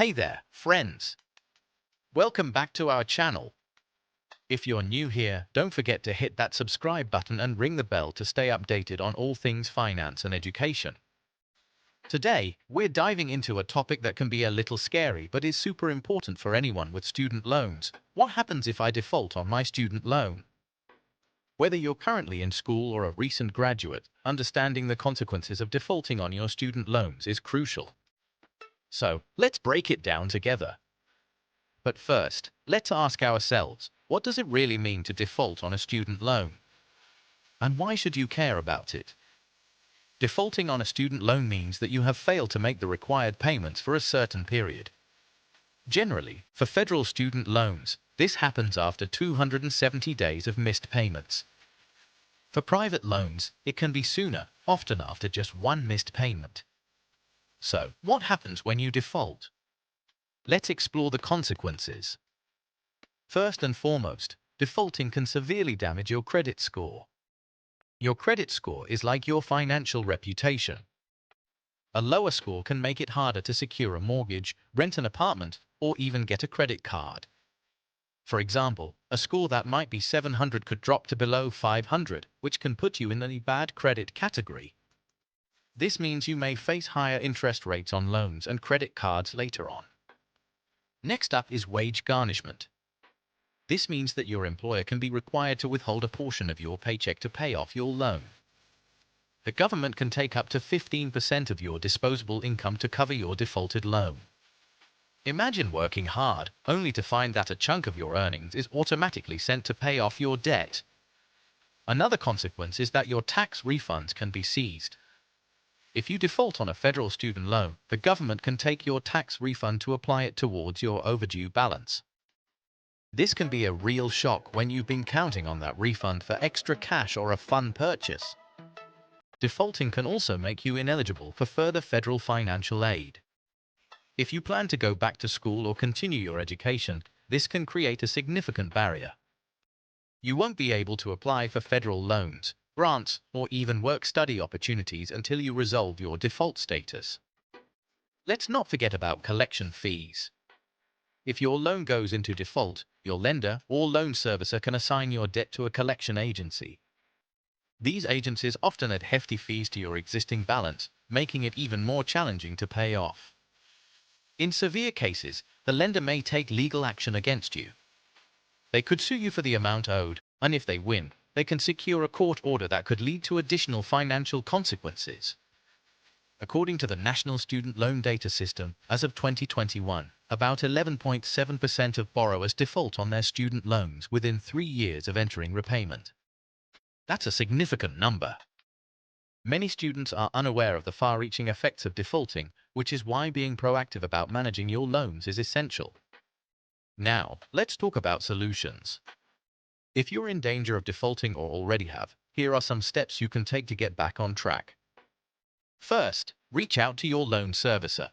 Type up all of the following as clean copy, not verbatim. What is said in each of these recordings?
Hey there, friends! Welcome back to our channel. If you're new here, don't forget to hit that subscribe button and ring the bell to stay updated on all things finance and education. Today, we're diving into a topic that can be a little scary but is super important for anyone with student loans. What happens if I default on my student loan? Whether you're currently in school or a recent graduate, understanding the consequences of defaulting on your student loans is crucial. So, let's break it down together. But first, let's ask ourselves, what does it really mean to default on a student loan? And why should you care about it? Defaulting on a student loan means that you have failed to make the required payments for a certain period. Generally, for federal student loans, this happens after 270 days of missed payments. For private loans, it can be sooner, often after just one missed payment. So, what happens when you default? Let's explore the consequences. First and foremost, defaulting can severely damage your credit score. Your credit score is like your financial reputation. A lower score can make it harder to secure a mortgage, rent an apartment, or even get a credit card. For example, a score that might be 700 could drop to below 500, which can put you in the bad credit category. This means you may face higher interest rates on loans and credit cards later on. Next up is wage garnishment. This means that your employer can be required to withhold a portion of your paycheck to pay off your loan. The government can take up to 15% of your disposable income to cover your defaulted loan. Imagine working hard, only to find that a chunk of your earnings is automatically sent to pay off your debt. Another consequence is that your tax refunds can be seized. If you default on a federal student loan, the government can take your tax refund to apply it towards your overdue balance. This can be a real shock when you've been counting on that refund for extra cash or a fun purchase. Defaulting can also make you ineligible for further federal financial aid. If you plan to go back to school or continue your education, this can create a significant barrier. You won't be able to apply for federal loans, grants, or even work-study opportunities until you resolve your default status. Let's not forget about collection fees. If your loan goes into default, your lender or loan servicer can assign your debt to a collection agency. These agencies often add hefty fees to your existing balance, making it even more challenging to pay off. In severe cases, the lender may take legal action against you. They could sue you for the amount owed, and if they win, they can secure a court order that could lead to additional financial consequences. According to the National Student Loan Data System, as of 2021, about 11.7% of borrowers default on their student loans within 3 years of entering repayment. That's a significant number. Many students are unaware of the far-reaching effects of defaulting, which is why being proactive about managing your loans is essential. Now, let's talk about solutions. If you're in danger of defaulting or already have, here are some steps you can take to get back on track. First, reach out to your loan servicer.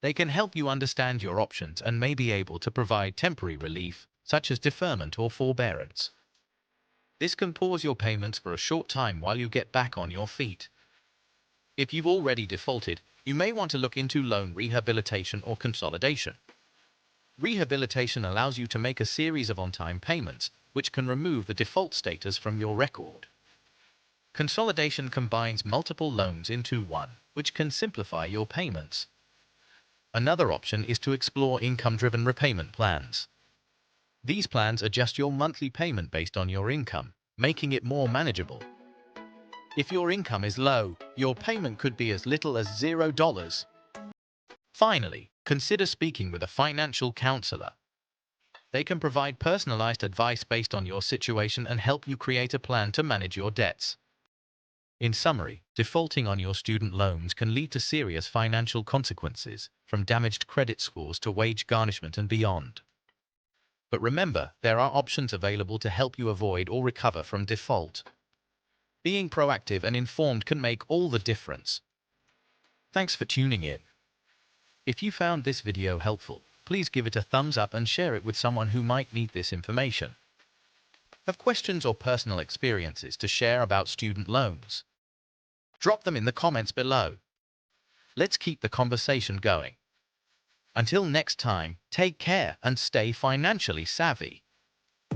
They can help you understand your options and may be able to provide temporary relief, such as deferment or forbearance. This can pause your payments for a short time while you get back on your feet. If you've already defaulted, you may want to look into loan rehabilitation or consolidation. Rehabilitation allows you to make a series of on-time payments, which can remove the default status from your record. Consolidation combines multiple loans into one, which can simplify your payments. Another option is to explore income-driven repayment plans. These plans adjust your monthly payment based on your income, making it more manageable. If your income is low, your payment could be as little as $0. Finally, consider speaking with a financial counselor. They can provide personalized advice based on your situation and help you create a plan to manage your debts. In summary, defaulting on your student loans can lead to serious financial consequences, from damaged credit scores to wage garnishment and beyond. But remember, there are options available to help you avoid or recover from default. Being proactive and informed can make all the difference. Thanks for tuning in. If you found this video helpful, please give it a thumbs up and share it with someone who might need this information. Have questions or personal experiences to share about student loans? Drop them in the comments below. Let's keep the conversation going. Until next time, take care and stay financially savvy.